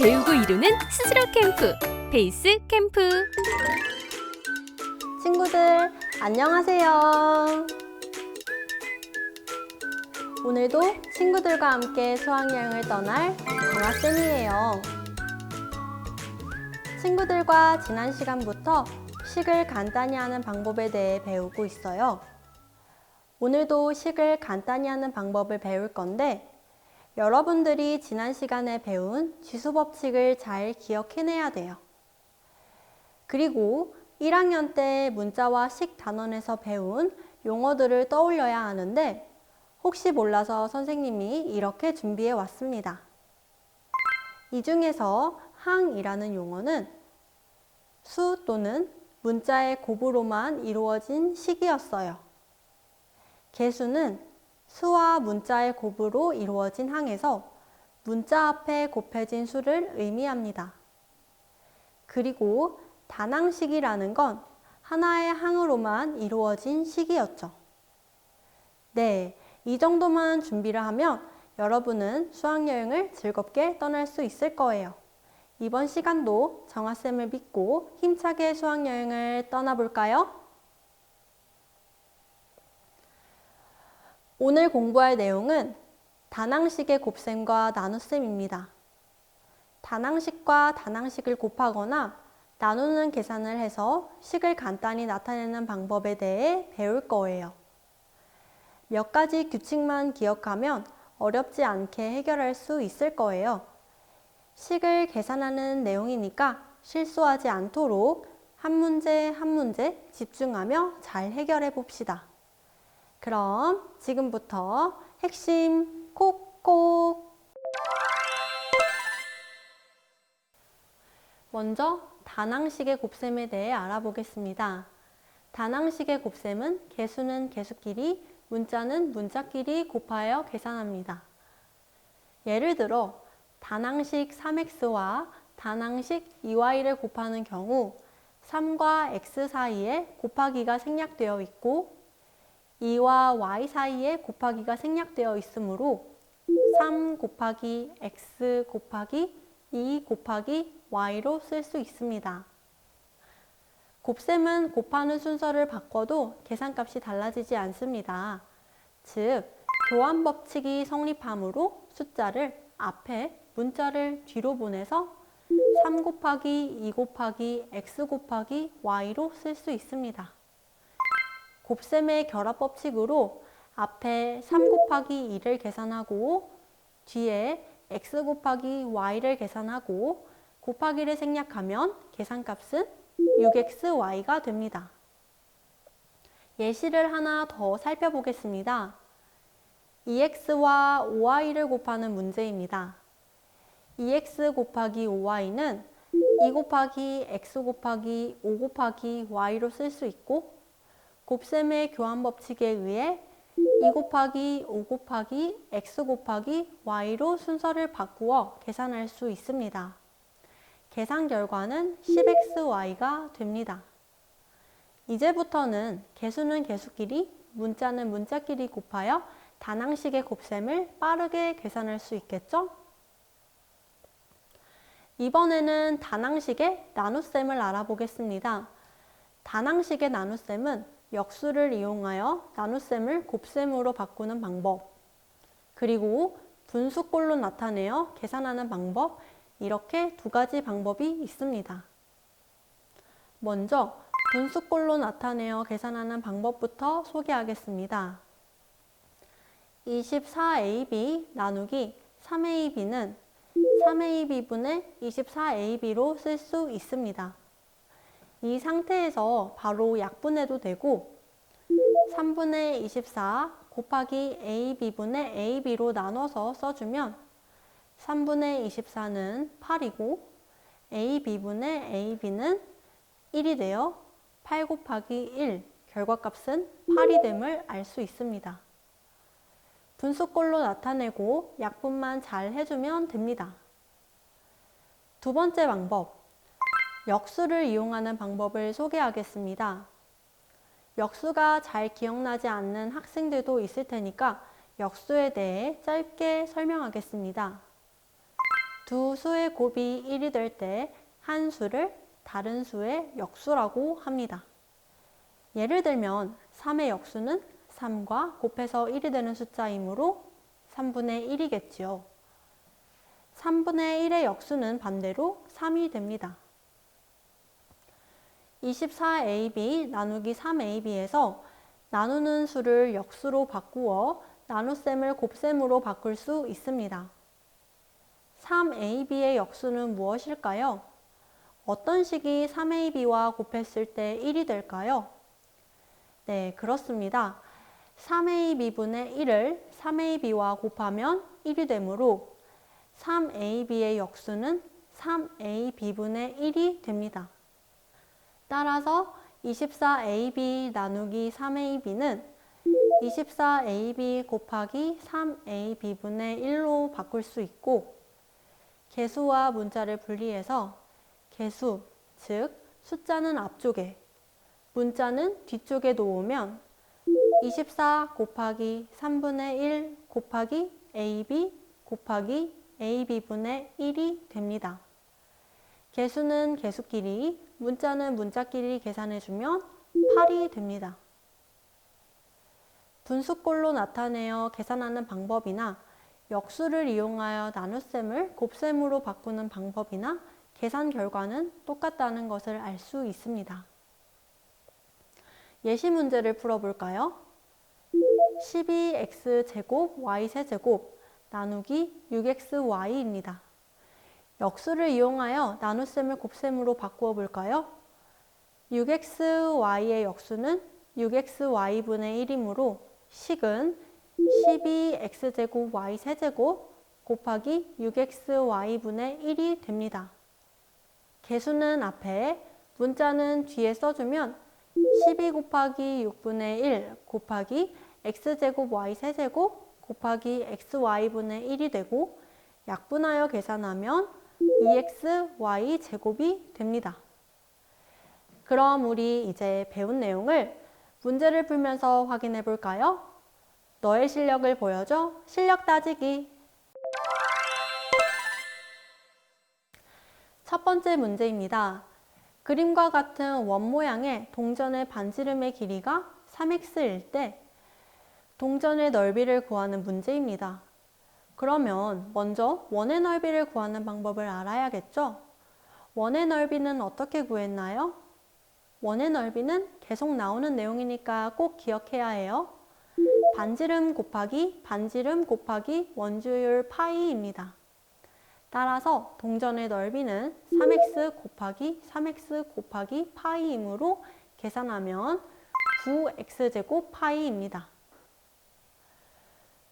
배우고 이루는 스스로 캠프, 베이스 캠프. 친구들, 안녕하세요. 오늘도 친구들과 함께 수학여행을 떠날 정아쌤이에요. 친구들과 지난 시간부터 식을 간단히 하는 방법에 대해 배우고 있어요. 오늘도 식을 간단히 하는 방법을 배울 건데, 여러분들이 지난 시간에 배운 지수법칙을 잘 기억해내야 돼요. 그리고 1학년 때 문자와 식 단원에서 배운 용어들을 떠올려야 하는데, 혹시 몰라서 선생님이 이렇게 준비해 왔습니다. 이 중에서 항이라는 용어는 수 또는 문자의 곱으로만 이루어진 식이었어요. 개수는 수와 문자의 곱으로 이루어진 항에서 문자 앞에 곱해진 수를 의미합니다. 그리고 단항식이라는 건 하나의 항으로만 이루어진 식이었죠. 네, 이 정도만 준비를 하면 여러분은 수학여행을 즐겁게 떠날 수 있을 거예요. 이번 시간도 정아쌤을 믿고 힘차게 수학여행을 떠나볼까요? 오늘 공부할 내용은 단항식의 곱셈과 나눗셈입니다. 단항식과 단항식을 곱하거나 나누는 계산을 해서 식을 간단히 나타내는 방법에 대해 배울 거예요. 몇 가지 규칙만 기억하면 어렵지 않게 해결할 수 있을 거예요. 식을 계산하는 내용이니까 실수하지 않도록 한 문제 한 문제 집중하며 잘 해결해 봅시다. 그럼 지금부터 핵심 콕콕! 먼저 단항식의 곱셈에 대해 알아보겠습니다. 단항식의 곱셈은 개수는 개수끼리, 문자는 문자끼리 곱하여 계산합니다. 예를 들어 단항식 3x와 단항식 2y를 곱하는 경우 3과 x 사이에 곱하기가 생략되어 있고 2와 y 사이에 곱하기가 생략되어 있으므로 3 곱하기 x 곱하기 2 곱하기 y로 쓸 수 있습니다. 곱셈은 곱하는 순서를 바꿔도 계산값이 달라지지 않습니다. 즉, 교환 법칙이 성립하므로 숫자를 앞에, 문자를 뒤로 보내서 3 곱하기 2 곱하기 x 곱하기 y로 쓸 수 있습니다. 곱셈의 결합 법칙으로 앞에 3 곱하기 2를 계산하고 뒤에 x 곱하기 y를 계산하고 곱하기를 생략하면 계산값은 6xy가 됩니다. 예시를 하나 더 살펴보겠습니다. 2x와 5y를 곱하는 문제입니다. 2x 곱하기 5y는 2 곱하기 x 곱하기 5 곱하기 y로 쓸 수 있고 곱셈의 교환 법칙에 의해 2 곱하기 5 곱하기 x 곱하기 y로 순서를 바꾸어 계산할 수 있습니다. 계산 결과는 10xy가 됩니다. 이제부터는 개수는 개수끼리, 문자는 문자끼리 곱하여 단항식의 곱셈을 빠르게 계산할 수 있겠죠? 이번에는 단항식의 나눗셈을 알아보겠습니다. 단항식의 나눗셈은 역수를 이용하여 나눗셈을 곱셈으로 바꾸는 방법, 그리고 분수꼴로 나타내어 계산하는 방법, 이렇게 두 가지 방법이 있습니다. 먼저 분수꼴로 나타내어 계산하는 방법부터 소개하겠습니다. 24ab 나누기 3ab는 3ab분의 24ab로 쓸 수 있습니다. 이 상태에서 바로 약분해도 되고 3분의 24 곱하기 ab분의 ab로 나눠서 써주면 3분의 24는 8이고 ab분의 ab는 1이 되어 8 곱하기 1, 결과값은 8이 됨을 알 수 있습니다. 분수꼴로 나타내고 약분만 잘 해주면 됩니다. 두 번째 방법, 역수를 이용하는 방법을 소개하겠습니다. 역수가 잘 기억나지 않는 학생들도 있을 테니까 역수에 대해 짧게 설명하겠습니다. 두 수의 곱이 1이 될 때 한 수를 다른 수의 역수라고 합니다. 예를 들면 3의 역수는 3과 곱해서 1이 되는 숫자이므로 3분의 1이겠지요. 3분의 1의 역수는 반대로 3이 됩니다. 24ab 나누기 3ab에서 나누는 수를 역수로 바꾸어 나눗셈을 곱셈으로 바꿀 수 있습니다. 3ab의 역수는 무엇일까요? 어떤 식이 3ab와 곱했을 때 1이 될까요? 네, 그렇습니다. 3ab분의 1을 3ab와 곱하면 1이 되므로 3ab의 역수는 3ab분의 1이 됩니다. 따라서 24ab 나누기 3ab는 24ab 곱하기 3ab분의 1로 바꿀 수 있고, 개수와 문자를 분리해서 개수, 즉 숫자는 앞쪽에, 문자는 뒤쪽에 놓으면 24 곱하기 3분의 1 곱하기 ab 곱하기 ab분의 1이 됩니다. 개수는 개수끼리, 문자는 문자끼리 계산해주면 8이 됩니다. 분수꼴로 나타내어 계산하는 방법이나 역수를 이용하여 나눗셈을 곱셈으로 바꾸는 방법이나 계산 결과는 똑같다는 것을 알 수 있습니다. 예시 문제를 풀어볼까요? 12x제곱 y세제곱 나누기 6xy입니다. 역수를 이용하여 나눗셈을 곱셈으로 바꾸어 볼까요? 6xy의 역수는 6xy분의 1이므로 식은 12x제곱 y세제곱 곱하기 6xy분의 1이 됩니다. 개수는 앞에, 문자는 뒤에 써주면 12 곱하기 6분의 1 곱하기 x제곱 y세제곱 곱하기 xy분의 1이 되고, 약분하여 계산하면 2xy 제곱이 됩니다. 그럼 우리 이제 배운 내용을 문제를 풀면서 확인해 볼까요? 너의 실력을 보여줘. 실력 따지기. 첫 번째 문제입니다. 그림과 같은 원 모양의 동전의 반지름의 길이가 3x일 때 동전의 넓이를 구하는 문제입니다. 그러면 먼저 원의 넓이를 구하는 방법을 알아야겠죠? 원의 넓이는 어떻게 구했나요? 원의 넓이는 계속 나오는 내용이니까 꼭 기억해야 해요. 반지름 곱하기 원주율 파이입니다. 따라서 동전의 넓이는 3x 곱하기 파이이므로 계산하면 9x제곱 파이입니다.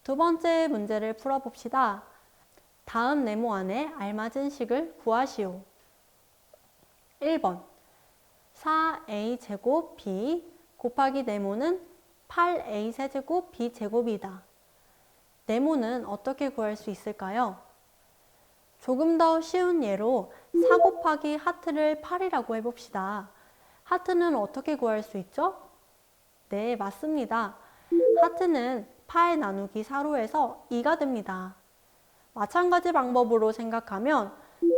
두 번째 문제를 풀어봅시다. 다음 네모 안에 알맞은 식을 구하시오. 1번 4a제곱 b 곱하기 네모는 8a세제곱 b제곱이다. 네모는 어떻게 구할 수 있을까요? 조금 더 쉬운 예로 4 곱하기 하트를 8이라고 해봅시다. 하트는 어떻게 구할 수 있죠? 네, 맞습니다. 하트는 8 나누기 4로 해서 2가 됩니다. 마찬가지 방법으로 생각하면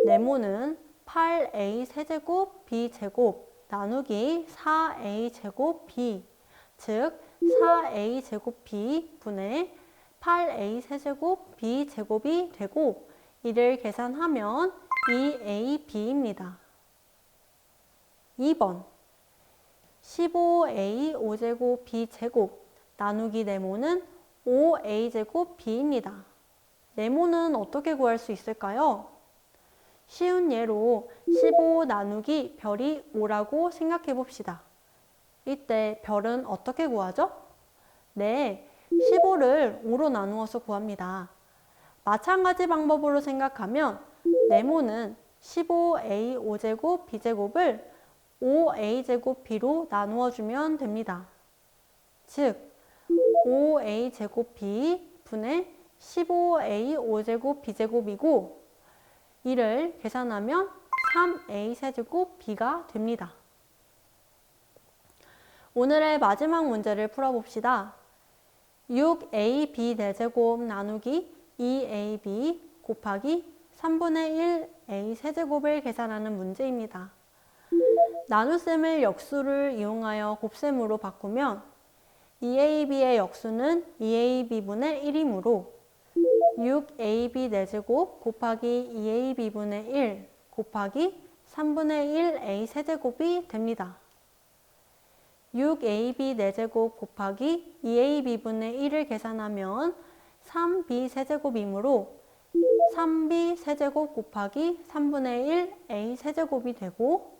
네모는 8a 세제곱 b제곱 나누기 4a 제곱 b, 즉 4a 제곱 b 분의 8a 세제곱 b제곱이 되고, 이를 계산하면 2ab입니다. 2번 15a 5제곱 b제곱 나누기 네모는 5a제곱 b입니다. 네모는 어떻게 구할 수 있을까요? 쉬운 예로 15 나누기 별이 5라고 생각해 봅시다. 이때 별은 어떻게 구하죠? 네, 15를 5로 나누어서 구합니다. 마찬가지 방법으로 생각하면 네모는 15a 5제곱 b제곱을 5a제곱 b로 나누어 주면 됩니다. 즉 5a제곱 b 분의 15a 5제곱 b제곱이고, 이를 계산하면 3a 세제곱 b가 됩니다. 오늘의 마지막 문제를 풀어봅시다. 6ab 4제곱 나누기 2ab 곱하기 3분의 1 a 세제곱을 계산하는 문제입니다. 나눗셈을 역수를 이용하여 곱셈으로 바꾸면 2ab의 역수는 2ab분의 1이므로 6ab 4제곱 곱하기 2ab분의 1 곱하기 3분의 1a 세제곱이 됩니다. 6ab 4제곱 곱하기 2ab분의 1을 계산하면 3b 세제곱이므로 3b 세제곱 곱하기 3분의 1a 세제곱이 되고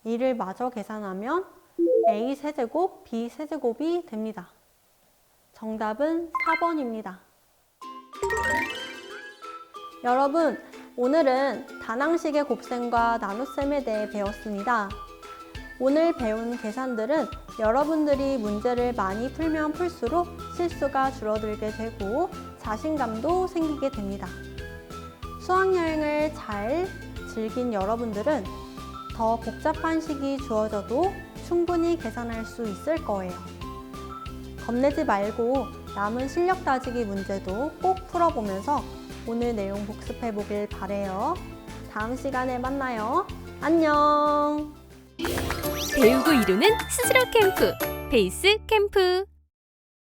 이를 마저 계산하면 a 세제곱 b 세제곱이 됩니다. 정답은 4번입니다. 여러분, 오늘은 다항식의 곱셈과 나눗셈에 대해 배웠습니다. 오늘 배운 계산들은 여러분들이 문제를 많이 풀면 풀수록 실수가 줄어들게 되고 자신감도 생기게 됩니다. 수학여행을 잘 즐긴 여러분들은 더 복잡한 식이 주어져도 충분히 계산할 수 있을 거예요. 겁내지 말고 남은 실력 따지기 문제도 꼭 풀어보면서 오늘 내용 복습해 보길 바래요. 다음 시간에 만나요. 안녕! 배우고 이루는 스스로 캠프, 베이스 캠프.